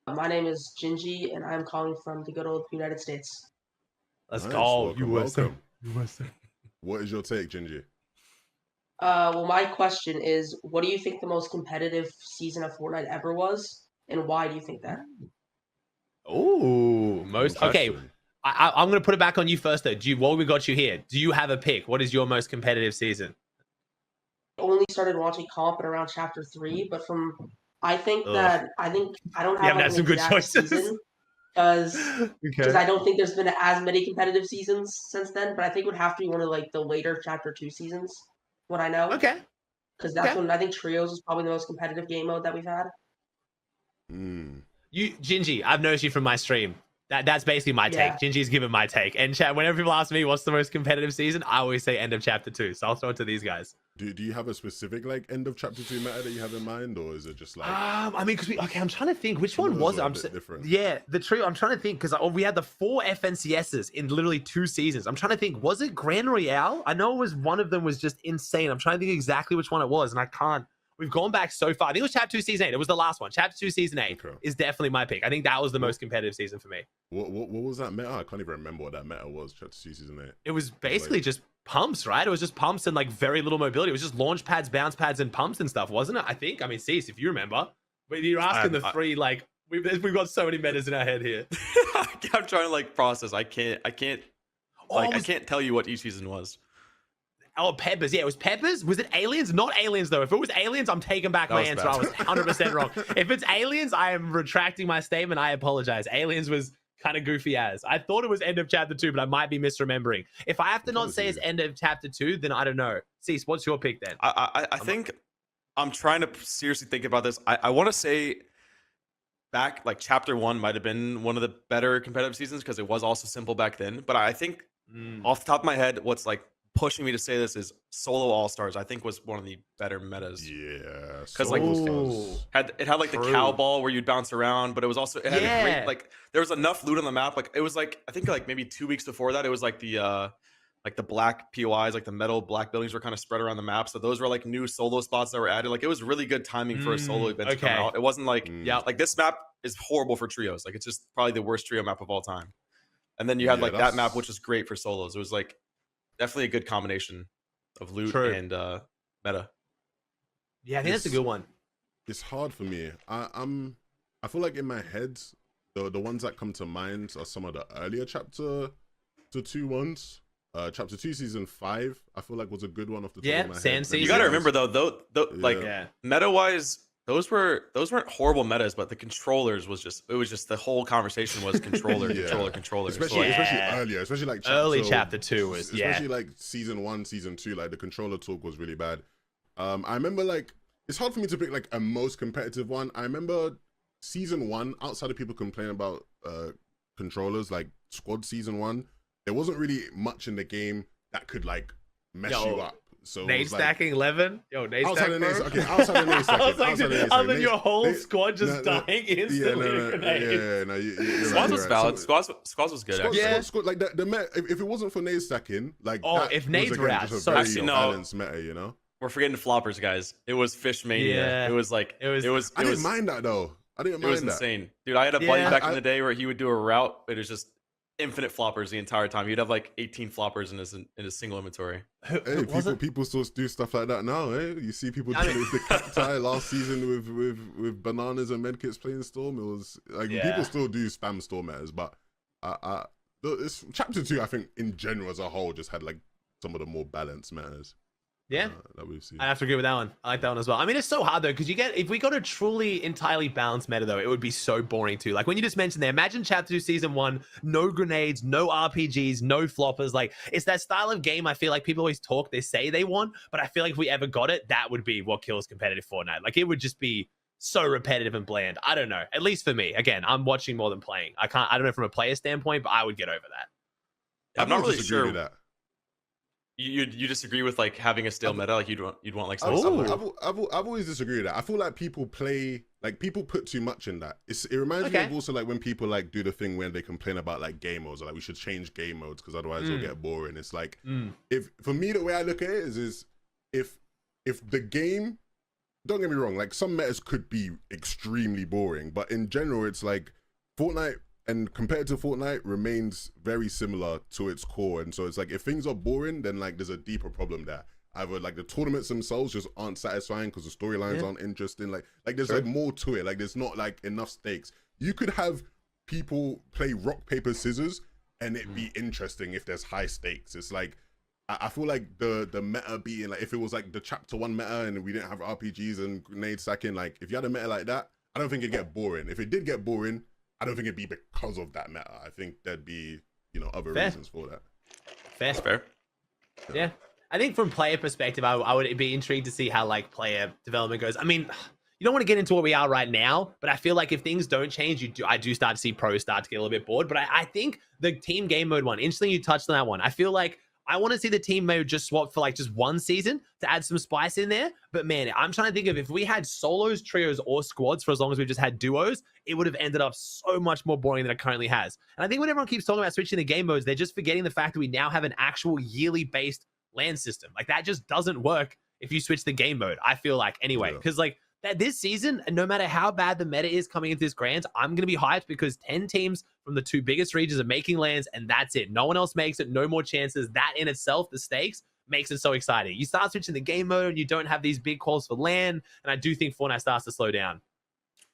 My name is Gingy, and I'm calling from the good old United States. Let's Nice. go, Welcome, USA. welcome. USA. What is your take, Gingy? Well, my question is, what do you think the most competitive season of Fortnite ever was, and why do you think that? Oh, most okay. Interesting. I'm gonna put it back on you first, though. What we got you here? Do you have a pick? What is your most competitive season? I only started watching comp at around chapter 3, but I think Ugh. I don't You have haven't like had an some good exact choices. season because Okay. I don't think there's been as many competitive seasons since then. But I think it would have to be one of like the later chapter 2 seasons. What I know, Okay. because that's Okay. when I think trios is probably the most competitive game mode that we've had. You, Gingy, I've noticed you from my stream. That's basically my take. Yeah. Gingy's given my take. And chat, whenever people ask me what's the most competitive season, I always say end of chapter 2. So I'll throw it to these guys. Do you have a specific like end of chapter 2 meta that you have in mind, or is it just like? I mean, because I'm trying to think which Some of one those was are it. a bit different. Yeah, the trio. I'm trying to think because we had the 4 FNCSs in literally 2 seasons. I'm trying to think, was it Grand Royale? I know it was one of them was just insane. I'm trying to think exactly which one it was, and I can't. We've gone back so far. I think it was chapter 2 season 8. It was the last one. Chapter 2 season 8 is definitely my pick. I think that was the most competitive season for me. What was that meta? I can't even remember what that meta was. Chapter 2 season 8. It was basically just pumps, right? It was just pumps and like very little mobility. It was just launch pads, bounce pads, and pumps and stuff, wasn't it? I think. I mean, Ceice, if you remember. But you're asking the 3 like we've got so many metas in our head here. I'm trying to like process. I can't I can't tell you what each season was. Oh, Peppers. Yeah, it was Peppers. Was it Aliens? Not Aliens, though. If it was Aliens, I'm taking back my answer. I was 100% wrong. If it's Aliens, I am retracting my statement. I apologize. Aliens was kind of goofy as. I thought it was end of chapter 2, but I might be misremembering. If I have to not say it's end of chapter 2, then I don't know. Ceice, what's your pick then? I think I'm trying to seriously think about this. I want to say back like chapter 1 might have been one of the better competitive seasons because it was also simple back then. But I think off the top of my head, what's like pushing me to say this is Solo All Stars. I think was one of the better metas. Yeah, because like it had like the cow ball where you'd bounce around, but it was also it had a great like there was enough loot on the map. Like it was like I think like maybe 2 weeks before that, it was like the black POIs, like the metal black buildings were kind of spread around the map. So those were like new solo spots that were added. Like it was really good timing for a solo event to come out. It wasn't like like this map is horrible for trios. Like it's just probably the worst trio map of all time. And then you had like that map, which was great for solos. It was like definitely a good combination of loot and meta. Yeah, I think that's a good one. It's hard for me. I feel like in my head, the ones that come to mind are some of the earlier chapter 2 ones. Chapter 2 season 5, I feel like was a good one off the top of my head. You got to remember though, like meta wise, those weren't horrible metas, but the controllers was just the whole conversation was controller, controller. Especially earlier, especially like early chapter 2 was especially like season 1, season 2, like the controller talk was really bad. I remember like it's hard for me to pick like a most competitive one. I remember season 1, outside of people complaining about controllers, like squad season 1, there wasn't really much in the game that could like mess you up. So nade stacking 11? Yo, nade stack, bro. Outside of nade stacking. Other than your whole squad just dying instantly with grenades. Squads was valid. Squads was good. Squad, like the meta, if it wasn't for nade stacking, like if nades were out, so actually no balanced meta, you know. We're forgetting floppers, guys. It was Fish Mania. Yeah. It was like it was. I didn't mind that though. It was insane, dude. I had a buddy back in the day where he would do a route. It was just infinite floppers the entire time. You'd have like 18 floppers in a single inventory. Hey, people still do stuff like that now. Eh? You see people doing the cacti last season with bananas and medkits playing Storm. It was like people still do spam Storm metas, but this chapter 2, I think in general as a whole, just had like some of the more balanced metas. Yeah, that we've seen. I have to agree with that one. I like that one as well. I mean, it's so hard though, because if we got a truly entirely balanced meta though, it would be so boring too. Like when you just mentioned there, imagine chapter 2 season 1, no grenades, no RPGs, no floppers. Like it's that style of game I feel like people always they say they want, but I feel like if we ever got it, that would be what kills competitive Fortnite. Like it would just be so repetitive and bland. I don't know. At least for me. Again, I'm watching more than playing. I don't know from a player standpoint, but I would get over that. I'm not really sure. That. You disagree with like having a stale meta? Like you'd want like I've always disagreed with that. I feel like people put too much in that. It reminds me of also like when people like do the thing when they complain about like game modes, or like we should change game modes because otherwise it'll get boring. It's like if for me the way I look at it is if the game don't get me wrong, like some metas could be extremely boring, but in general, it's like Fortnite and competitive Fortnite remains very similar to its core. And so it's like if things are boring, then like there's a deeper problem there. Either like the tournaments themselves just aren't satisfying because the storylines aren't interesting. Like there's like more to it. Like there's not like enough stakes. You could have people play rock, paper, scissors and it be interesting if there's high stakes. It's like, I feel like the meta being like, if it was like the chapter 1 meta and we didn't have RPGs and grenade stacking, like if you had a meta like that, I don't think it'd get boring. If it did get boring, I don't think it'd be because of that meta. I think there'd be, you know, other reasons for that. Fair. Yeah. I think from player perspective, I would be intrigued to see how like player development goes. I mean, you don't want to get into where we are right now, but I feel like if things don't change, I do start to see pros start to get a little bit bored. But I think the team game mode one, interestingly, you touched on that one. I feel like I want to see the team mode just swap for like just one season to add some spice in there. But man, I'm trying to think of if we had solos, trios, or squads for as long as we've just had duos, it would have ended up so much more boring than it currently has. And I think when everyone keeps talking about switching the game modes, they're just forgetting the fact that we now have an actual yearly based LAN system. Like that just doesn't work if you switch the game mode, I feel like, anyway. Because like that this season, no matter how bad the meta is coming into this Grands, I'm going to be hyped because 10 teams from the 2 biggest regions are making LANs, and that's it. No one else makes it, no more chances. That in itself, the stakes, makes it so exciting. You start switching the game mode and you don't have these big calls for LAN, and I do think Fortnite starts to slow down.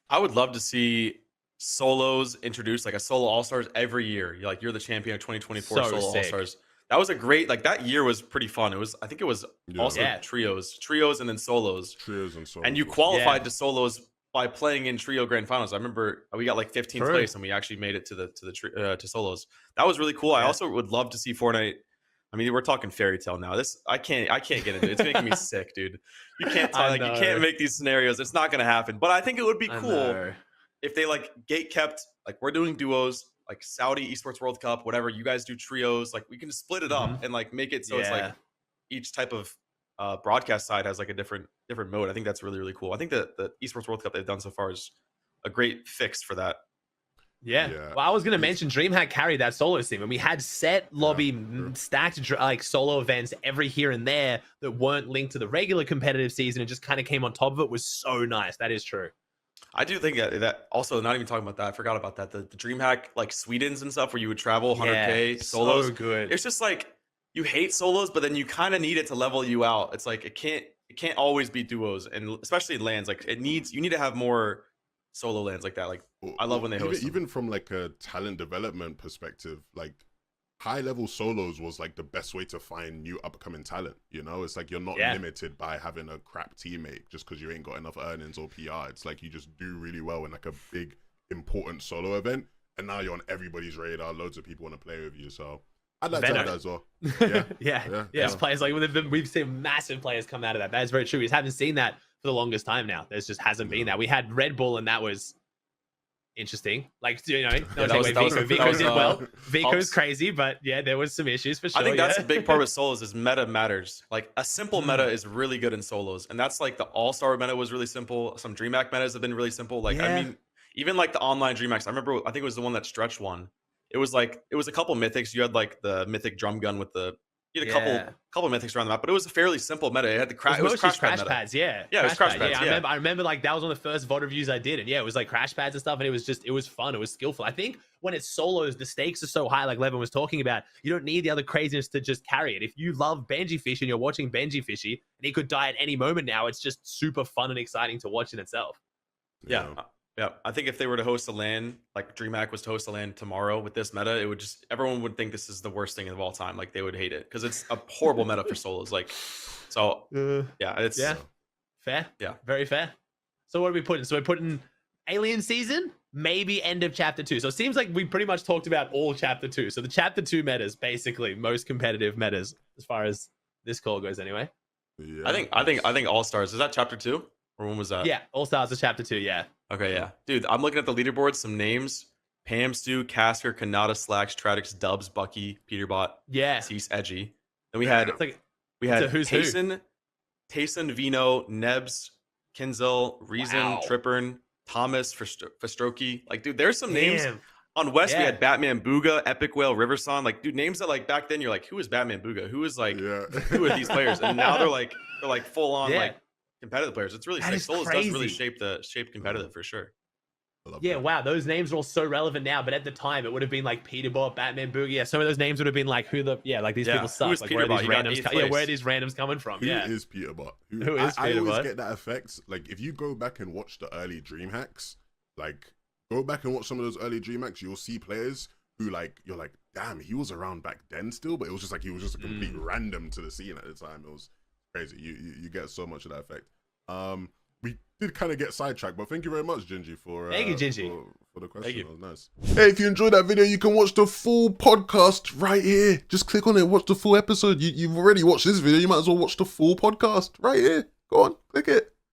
I would love to see solos introduced, like a solo all-stars every year. You're the champion of 2024 So solo sick. all-stars. That was a great, like that year was pretty fun. I think it was also trios and then solos. Trios and solos. And you qualified to solos by playing in trio grand finals. I remember we got like 15th place and we actually made it to solos. That was really cool. I also would love to see Fortnite. I mean, we're talking fairy tale now. I can't get into it. It's making me sick, dude. You can't make these scenarios. It's not gonna happen. But I think it would be cool if they like gate kept, like we're doing duos, like Saudi Esports World Cup, whatever. You guys do trios. Like we can just split it up and like make it so it's like each type of broadcast side has like a different mode. I think that's really, really cool. I think that the Esports World Cup they've done so far is a great fix for that. Yeah. Well, I was going to mention DreamHack carried that solo scene, and we had set lobby stacked like solo events every here and there that weren't linked to the regular competitive season and just kind of came on top of it. Was so nice. That is true. I do think that also, not even talking about that, I forgot about that. The DreamHack like Swedens and stuff where you would travel 100K solos. So good. It's just like you hate solos, but then you kind of need it to level you out. It's like it can't always be duos, and especially in LANs, like you need to have more solo LANs like that. Like I love when they host even from like a talent development perspective, like high level solos was like the best way to find new upcoming talent. You know, it's like you're not limited by having a crap teammate just because you ain't got enough earnings or PR. It's like you just do really well in like a big important solo event, and now you're on everybody's radar. Loads of people want to play with you, so I'd like to have that as well. Yes, players like we've seen massive players come out of that. That is very true. We just haven't seen that for the longest time now. There's just hasn't been that. We had Red Bull, and that was interesting. Like, you know, Vico did well. Vico's crazy, but yeah, there was some issues for sure. I think that's a big part with solos is meta matters. Like a simple meta is really good in solos, and that's like the all-star meta was really simple. Some DreamHack metas have been really simple. Like I mean, even like the online DreamHacks. I remember, I think it was the one that Stretch won. It was a couple mythics. You had like the mythic drum gun with you had a couple mythics around the map, but it was a fairly simple meta. It had the crash. It was crash pads. Yeah, it was crash pads. Yeah, I remember like that was one of the first VOD reviews I did, and yeah, it was like crash pads and stuff, and it was fun. It was skillful. I think when it's solos, the stakes are so high, like Levin was talking about. You don't need the other craziness to just carry it. If you love Benji Fishy and you're watching Benji Fishy, and he could die at any moment now, it's just super fun and exciting to watch in itself. Yeah. I think if they were to host a LAN, like DreamHack was to host a LAN tomorrow with this meta, it would just everyone would think this is the worst thing of all time. Like they would hate it because it's a horrible meta for solos. Like, so it's fair. Yeah, very fair. So what are we putting? So we're putting Alien Season, maybe end of Chapter 2. So it seems like we pretty much talked about all Chapter 2. So the Chapter 2 metas, basically most competitive metas as far as this call goes, anyway. Yeah. I think All Stars is that Chapter 2 or when was that? Yeah, All Stars is Chapter 2. Yeah. Okay, yeah. Dude, I'm looking at the leaderboard, some names. Pam, Stu, Casker, Kanata, Slacks, Tradix, Dubs, Bucky, Peterbot, Ceice, Edgy. Then we had Tayson, Vino, Nebs, Kinzel, Reason, Trippern, Thomas, Festroki. Like, dude, there's some names. On West, we had Batman Booga, Epic Whale, Riverson. Like, dude, names that like back then you're like, who is Batman Booga? Who is like who are these players? And now they're like full on like competitive players. It's really That sick. is Solos does really crazy. shape competitive for sure. Yeah, wow, those names are all so relevant now, but at the time it would have been like Peterbot, Batman Boogie. Yeah, some of those names would have been like, like these people suck. Like, where are these randoms? Where are these randoms coming from? Who is Peterbot? Who is Peterbot? I always get that effect. Like, if you go back and watch the early Dream Hacks, like, go back and watch some of those early Dream Hacks, you'll see players who, like, you're like, damn, he was around back then still, but it was just like he was just a complete random to the scene at the time. It was crazy. You get so much of that effect. We did kind of get sidetracked, but thank you very much, Gingy, for thank you, Gingy, for the question. That was nice. Hey, if you enjoyed that video, you can watch the full podcast right here. Just click on it, watch the full episode. You've already watched this video. You might as well watch the full podcast right here. Go on, click it.